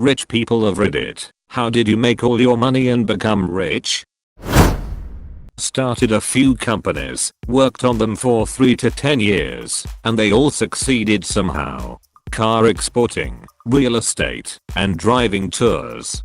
Rich people of Reddit, how did you make all your money and become rich? Started a few companies, worked on them for 3 to 10 years, and they all succeeded somehow. Car exporting, real estate, and driving tours.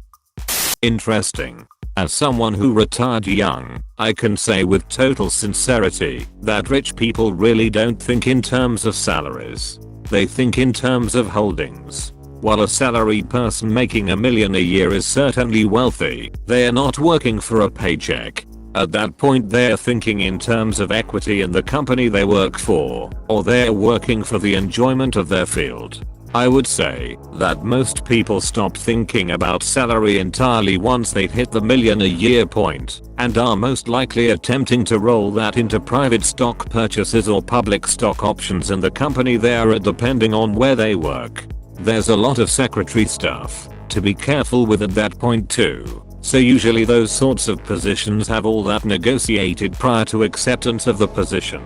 Interesting. As someone who retired young, I can say with total sincerity that rich people really don't think in terms of salaries. They think in terms of holdings. While a salaried person making $1 million a year is certainly wealthy, they are not working for a paycheck. At that point they're thinking in terms of equity in the company they work for, or they're working for the enjoyment of their field. I would say that most people stop thinking about salary entirely once they've hit the $1 million a year point, and are most likely attempting to roll that into private stock purchases or public stock options in the company they are at, depending on where they work. There's a lot of secretary stuff to be careful with at that point too. So usually those sorts of positions have all that negotiated prior to acceptance of the position.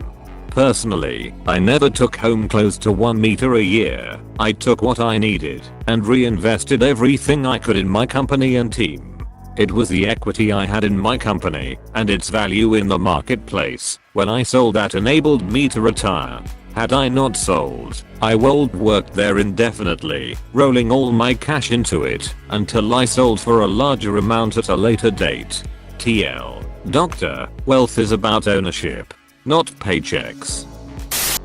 Personally, I never took home close to 1 meter a year. I took what I needed and reinvested everything I could in my company and team. It was the equity I had in my company and its value in the marketplace when I sold that enabled me to retire. Had I not sold, I would worked there indefinitely, rolling all my cash into it until I sold for a larger amount at a later date. TL. Doctor, wealth is about ownership, not paychecks.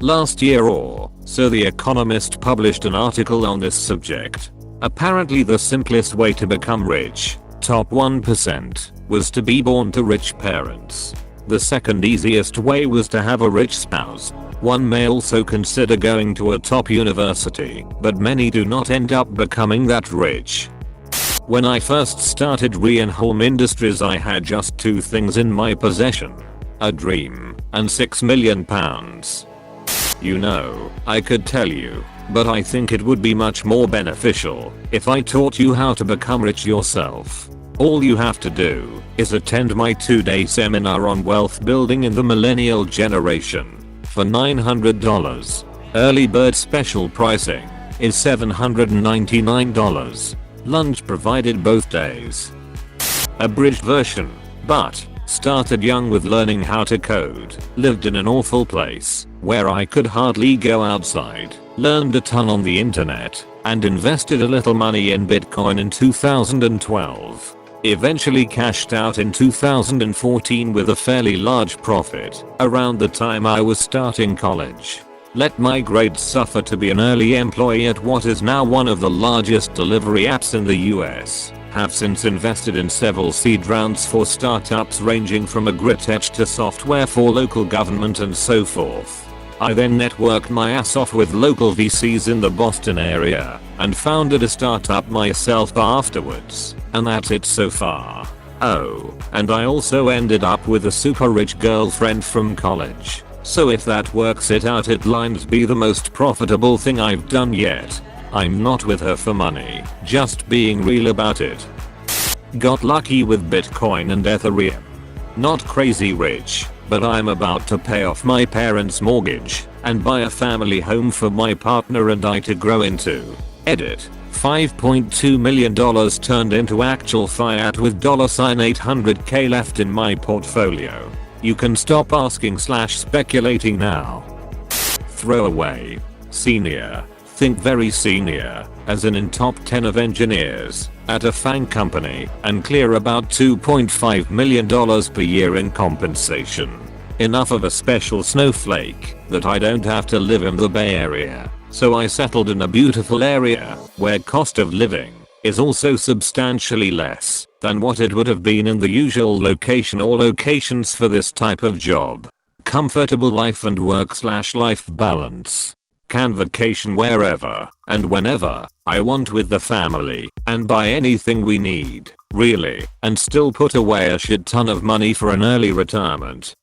Last year or so, The Economist published an article on this subject. Apparently the simplest way to become rich, top 1%, was to be born to rich parents. The second easiest way was to have a rich spouse. One may also consider going to a top university, but many do not end up becoming that rich. When I first started in home industries, I had just 2 things in my possession: a dream and £6 million. You know, I could tell you, but I think it would be much more beneficial if I taught you how to become rich yourself. All you have to do is attend my 2-day seminar on wealth building in the millennial generation for $900. Early bird special pricing is $799. Lunch provided both days. Abridged version. But started young with learning how to code. Lived in an awful place where I could hardly go outside. Learned a ton on the internet and invested a little money in Bitcoin in 2012. Eventually cashed out in 2014 with a fairly large profit around the time I was starting college. Let my grades suffer to be an early employee at what is now one of the largest delivery apps in the US. Have since invested in several seed rounds for startups ranging from a grit etch to software for local government and so forth. I then networked my ass off with local VCs in the Boston area and founded a startup myself afterwards, and that's it so far. Oh, and I also ended up with a super rich girlfriend from college. So if that works it out, it lines be the most profitable thing I've done yet. I'm not with her for money, just being real about it. Got lucky with Bitcoin and Ethereum. Not crazy rich, but I'm about to pay off my parents' mortgage and buy a family home for my partner and I to grow into. Edit. $5.2 million turned into actual fiat with $800k left in my portfolio. You can stop asking / speculating now. Throwaway. Senior. Think very senior, as in top 10 of engineers, at a FANG company, and clear about $2.5 million per year in compensation. Enough of a special snowflake that I don't have to live in the Bay Area, so I settled in a beautiful area where cost of living is also substantially less than what it would have been in the usual location or locations for this type of job. Comfortable life and work/life balance. Can vacation wherever and whenever I want with the family and buy anything we need, really, and still put away a shit ton of money for an early retirement.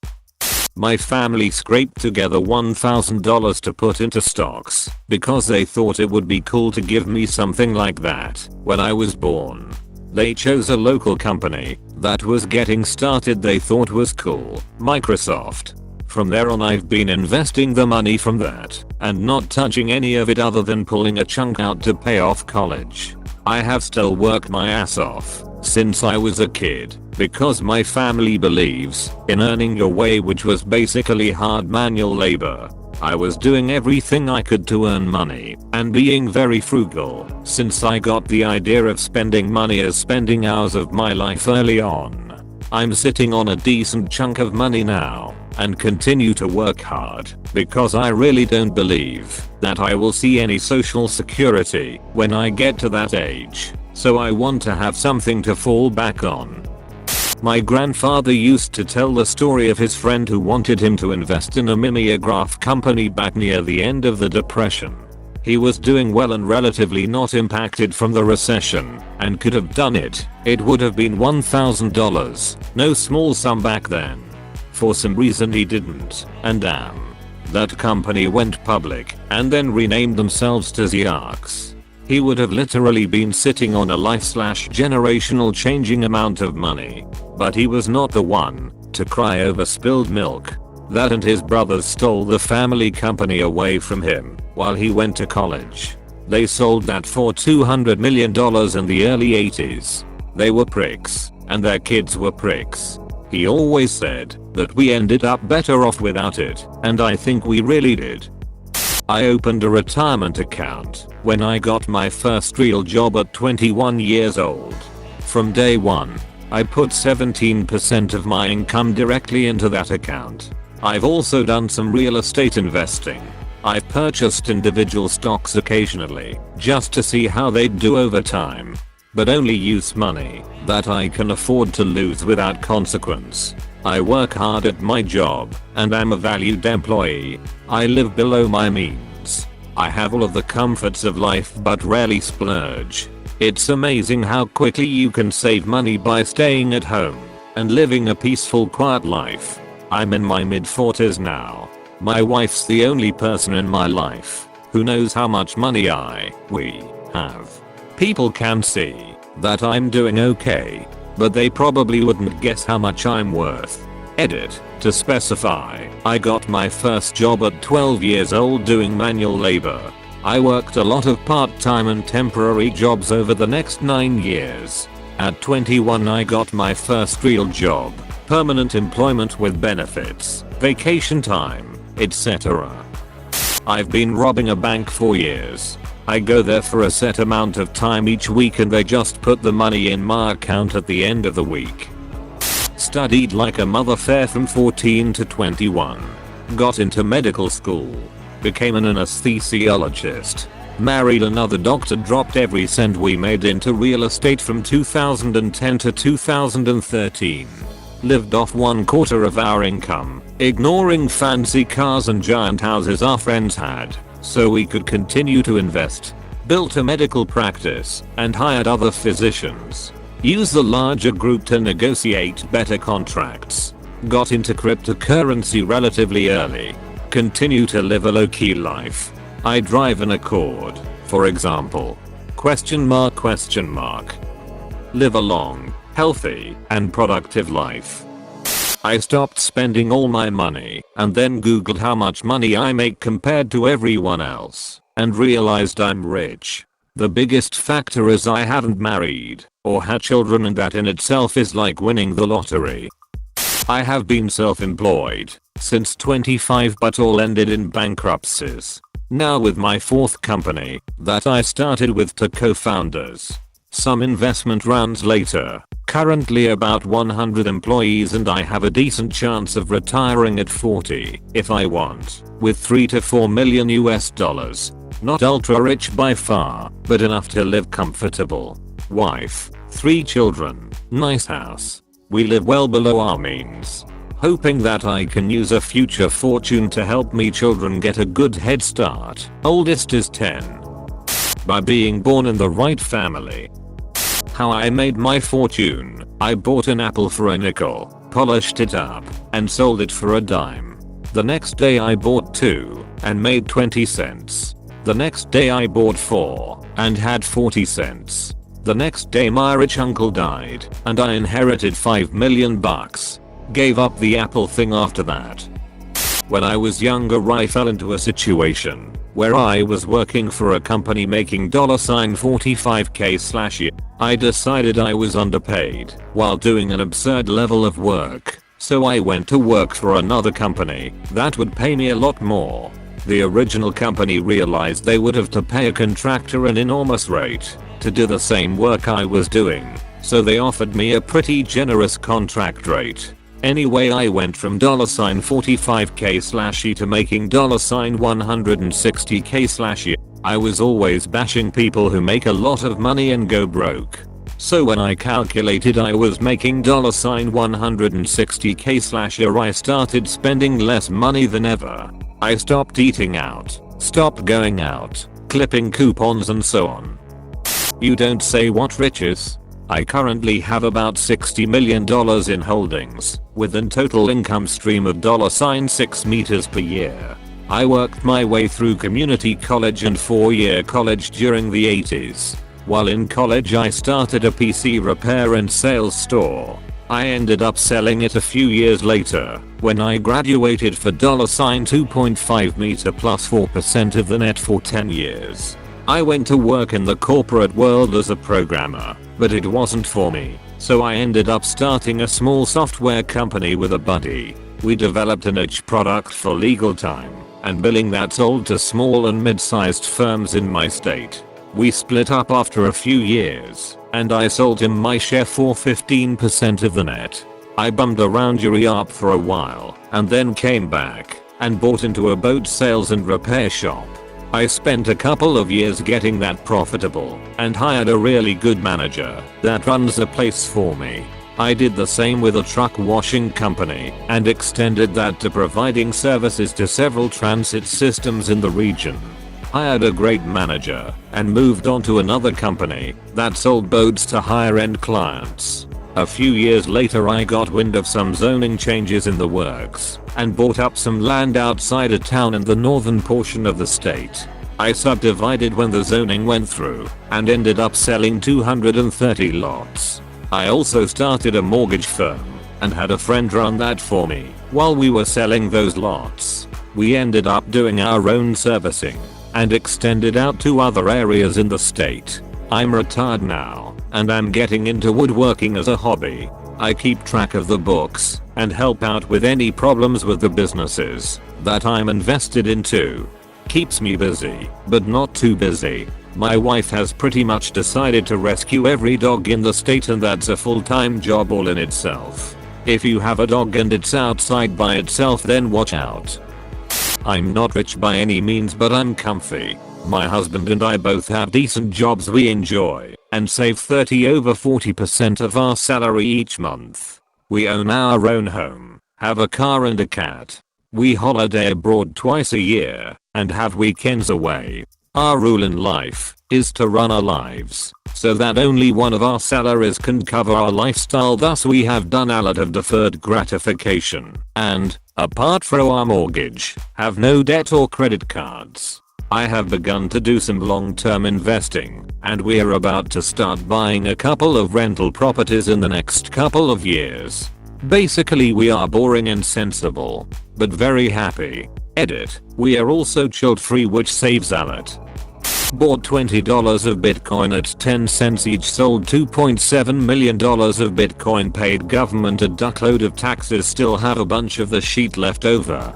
My family scraped together $1,000 to put into stocks because they thought it would be cool to give me something like that when I was born. They chose a local company that was getting started they thought was cool, Microsoft. From there on I've been investing the money from that and not touching any of it other than pulling a chunk out to pay off college. I have still worked my ass off since I was a kid because my family believes in earning your way, which was basically hard manual labor. I was doing everything I could to earn money and being very frugal since I got the idea of spending money as spending hours of my life early on. I'm sitting on a decent chunk of money now and continue to work hard because I really don't believe that I will see any social security when I get to that age, so I want to have something to fall back on. My grandfather used to tell the story of his friend who wanted him to invest in a mimeograph company back near the end of the Depression. He was doing well and relatively not impacted from the recession and could have done it. It would have been $1,000, no small sum back then. For some reason he didn't, and damn. That company went public and then renamed themselves to Xiarks. He would have literally been sitting on a life/generational changing amount of money. But he was not the one to cry over spilled milk. That and his brothers stole the family company away from him while he went to college. They sold that for $200 million in the early 80s. They were pricks, and their kids were pricks. He always said that we ended up better off without it, and I think we really did. I opened a retirement account when I got my first real job at 21 years old. From day one, I put 17% of my income directly into that account. I've also done some real estate investing. I've purchased individual stocks occasionally just to see how they'd do over time, but only use money that I can afford to lose without consequence. I work hard at my job and I'm a valued employee. I live below my means. I have all of the comforts of life but rarely splurge. It's amazing how quickly you can save money by staying at home and living a peaceful, quiet life. I'm in my mid-40s now. My wife's the only person in my life who knows how much money we have. People can see that I'm doing okay, but they probably wouldn't guess how much I'm worth. Edit to specify, I got my first job at 12 years old doing manual labor. I worked a lot of part-time and temporary jobs over the next 9 years. At 21 I got my first real job, permanent employment with benefits, vacation time, etc. I've been robbing a bank for years. I go there for a set amount of time each week and they just put the money in my account at the end of the week. Studied like a mother fair from 14 to 21. Got into medical school. Became an anesthesiologist. Married another doctor, dropped every cent we made into real estate from 2010 to 2013. Lived off 1/4 of our income, ignoring fancy cars and giant houses our friends had, so we could continue to invest. Built a medical practice and hired other physicians. Used the larger group to negotiate better contracts. Got into cryptocurrency relatively early. Continue to live a low-key life. I drive an Accord, for example. Question mark. Live a long, healthy, and productive life. I stopped spending all my money and then googled how much money I make compared to everyone else and realized I'm rich. The biggest factor is I haven't married or had children, and that in itself is like winning the lottery. I have been self-employed since 25, but all ended in bankruptcies. Now with my fourth company that I started with 2 co-founders. Some investment rounds later, currently about 100 employees, and I have a decent chance of retiring at 40 if I want, with $3 to $4 million US. Not ultra rich by far, but enough to live comfortable. Wife, 3 children, nice house. We live well below our means. Hoping that I can use a future fortune to help me children get a good head start. Oldest is 10. By being born in the right family. How I made my fortune: I bought an apple for a nickel, polished it up, and sold it for a dime. The next day I bought 2 and made 20 cents. The next day I bought 4 and had 40 cents. The next day my rich uncle died and I inherited $5 million. Gave up the apple thing after that. When I was younger I fell into a situation where I was working for a company making $45k/year. I decided I was underpaid while doing an absurd level of work, so I went to work for another company that would pay me a lot more. The original company realized they would have to pay a contractor an enormous rate to do the same work I was doing, so they offered me a pretty generous contract rate. Anyway, I went from $45k/year to making $160k/year. I was always bashing people who make a lot of money and go broke. So when I calculated I was making $160k/year, I started spending less money than ever. I stopped eating out, stopped going out, clipping coupons and so on. You don't say what, riches? I currently have about $60 million in holdings, with a total income stream of $6 meters per year. I worked my way through community college and 4-year college during the 80s. While in college I started a PC repair and sales store. I ended up selling it a few years later when I graduated for $2.5 meter plus 4% of the net for 10 years. I went to work in the corporate world as a programmer, but it wasn't for me, so I ended up starting a small software company with a buddy. We developed a niche product for legal time and billing that sold to small and mid-sized firms in my state. We split up after a few years, and I sold him my share for 15% of the net. I bummed around Europe for a while, and then came back and bought into a boat sales and repair shop. I spent a couple of years getting that profitable and hired a really good manager that runs the place for me. I did the same with a truck washing company and extended that to providing services to several transit systems in the region. Hired a great manager and moved on to another company that sold boats to higher end clients. A few years later I got wind of some zoning changes in the works and bought up some land outside a town in the northern portion of the state. I subdivided when the zoning went through and ended up selling 230 lots. I also started a mortgage firm and had a friend run that for me while we were selling those lots. We ended up doing our own servicing and extended out to other areas in the state. I'm retired now and I'm getting into woodworking as a hobby. I keep track of the books and help out with any problems with the businesses that I'm invested into. Keeps me busy, but not too busy. My wife has pretty much decided to rescue every dog in the state, and that's a full-time job all in itself. If you have a dog and it's outside by itself, then watch out. I'm not rich by any means, but I'm comfy. My husband and I both have decent jobs we enjoy and save 30–40% of our salary each month. We own our own home, have a car and a cat. We holiday abroad twice a year and have weekends away. Our rule in life is to run our lives so that only one of our salaries can cover our lifestyle, thus we have done a lot of deferred gratification and, apart from our mortgage, have no debt or credit cards. I have begun to do some long-term investing, and we're about to start buying a couple of rental properties in the next couple of years. Basically we are boring and sensible, but very happy. Edit. We are also child free, which saves a lot. Bought $20 of Bitcoin at 10 cents each, sold $2.7 million of Bitcoin, paid government a duckload of taxes, still have a bunch of the sheet left over.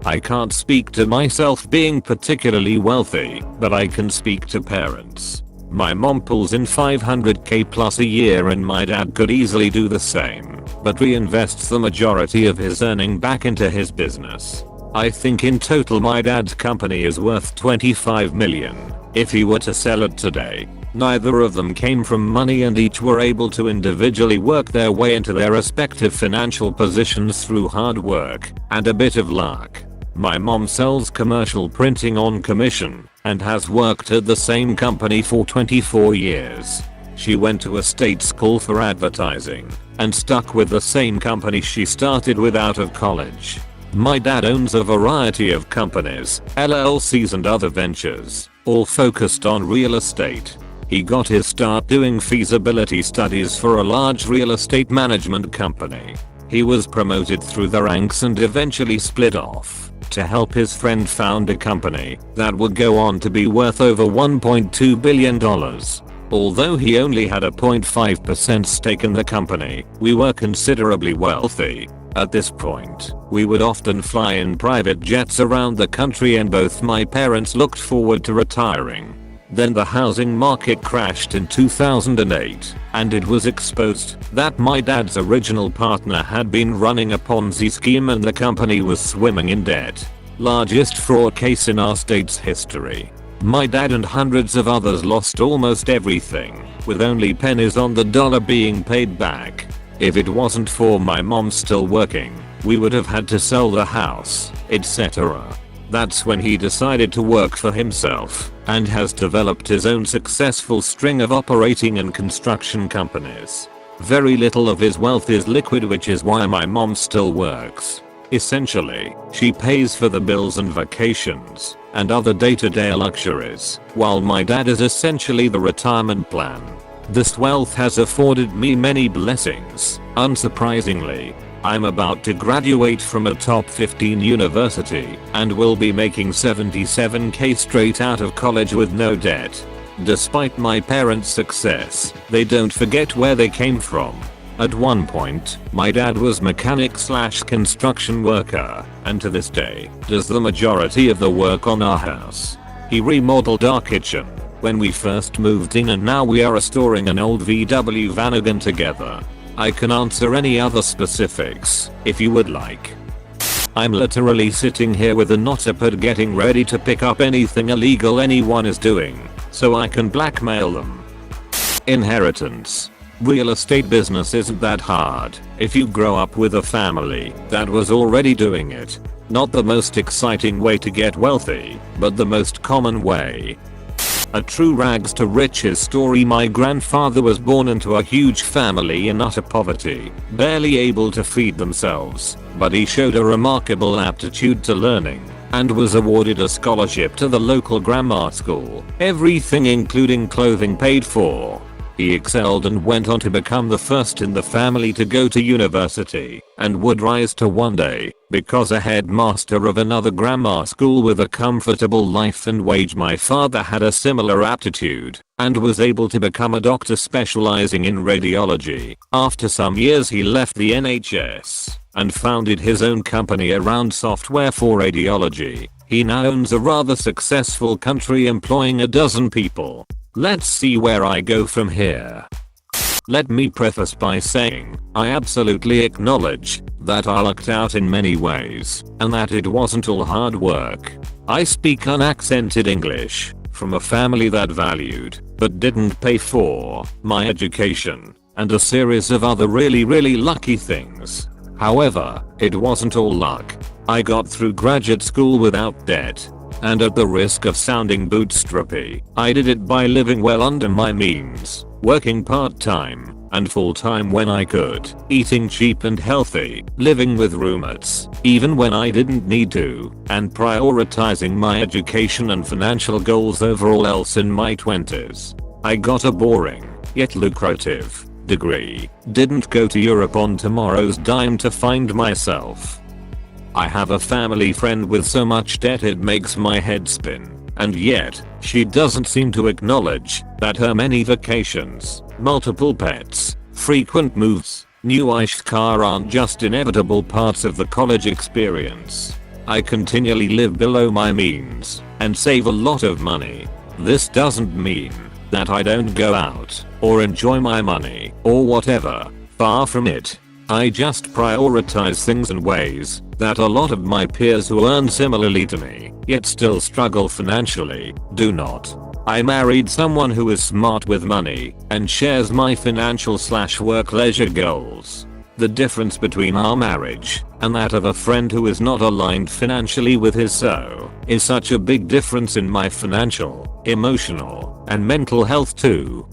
I can't speak to myself being particularly wealthy, but I can speak to parents. My mom pulls in $500k plus a year and my dad could easily do the same, but reinvests the majority of his earning back into his business. I think in total my dad's company is worth $25 million if he were to sell it today. Neither of them came from money and each were able to individually work their way into their respective financial positions through hard work and a bit of luck. My mom sells commercial printing on commission and has worked at the same company for 24 years. She went to a state school for advertising and stuck with the same company she started with out of college. My dad owns a variety of companies, LLCs and other ventures, all focused on real estate. He got his start doing feasibility studies for a large real estate management company. He was promoted through the ranks and eventually split off. worked to help his friend found a company that would go on to be worth over $1.2 billion. Although he only had a 0.5% stake in the company, we were considerably wealthy. At this point, we would often fly in private jets around the country and both my parents looked forward to retiring. Then the housing market crashed in 2008, and it was exposed that my dad's original partner had been running a Ponzi scheme and the company was swimming in debt. Largest fraud case in our state's history. My dad and hundreds of others lost almost everything, with only pennies on the dollar being paid back. If it wasn't for my mom still working, we would have had to sell the house, etc. That's when he decided to work for himself, and has developed his own successful string of operating and construction companies. Very little of his wealth is liquid, which is why my mom still works. Essentially, she pays for the bills and vacations, and other day-to-day luxuries, while my dad is essentially the retirement plan. This wealth has afforded me many blessings, unsurprisingly. I'm about to graduate from a top 15 university and will be making $77,000 straight out of college with no debt. Despite my parents' success, they don't forget where they came from. At one point, my dad was mechanic/construction worker, and to this day, does the majority of the work on our house. He remodeled our kitchen when we first moved in, and now we are restoring an old VW Vanagon together. I can answer any other specifics if you would like. I'm literally sitting here with a notepad getting ready to pick up anything illegal anyone is doing, so I can blackmail them. Inheritance. Real estate business isn't that hard if you grow up with a family that was already doing it. Not the most exciting way to get wealthy, but the most common way. A true rags to riches story. My grandfather was born into a huge family in utter poverty, barely able to feed themselves, but he showed a remarkable aptitude to learning, and was awarded a scholarship to the local grammar school, everything including clothing paid for. He excelled and went on to become the first in the family to go to university, and would rise to one day because a headmaster of another grammar school with a comfortable life and wage. My father had a similar aptitude and was able to become a doctor specializing in radiology. After some years he left the NHS and founded his own company around software for radiology. He now owns a rather successful company employing a dozen people. Let's see where I go from here. Let me preface by saying, I absolutely acknowledge that I lucked out in many ways, and that it wasn't all hard work. I speak unaccented English, from a family that valued, but didn't pay for, my education, and a series of other really lucky things. However, it wasn't all luck. I got through graduate school without debt. And at the risk of sounding bootstrappy, I did it by living well under my means, working part-time and full-time when I could, eating cheap and healthy, living with roommates, even when I didn't need to, and prioritizing my education and financial goals over all else in my 20s. I got a boring, yet lucrative, degree, didn't go to Europe on tomorrow's dime to find myself. I have a family friend with so much debt it makes my head spin, and yet, she doesn't seem to acknowledge that her many vacations, multiple pets, frequent moves, new-ish car aren't just inevitable parts of the college experience. I continually live below my means, and save a lot of money. This doesn't mean that I don't go out, or enjoy my money, or whatever, far from it. I just prioritize things in ways that a lot of my peers who earn similarly to me, yet still struggle financially, do not. I married someone who is smart with money and shares my financial/work leisure goals. The difference between our marriage and that of a friend who is not aligned financially with his is such a big difference in my financial, emotional, and mental health too.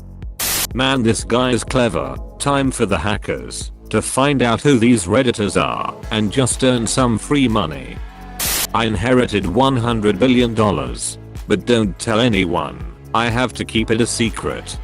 Man, this guy is clever. Time for the hackers to find out who these redditors are and just earn some free money. I inherited $100 billion, but don't tell anyone. I have to keep it a secret.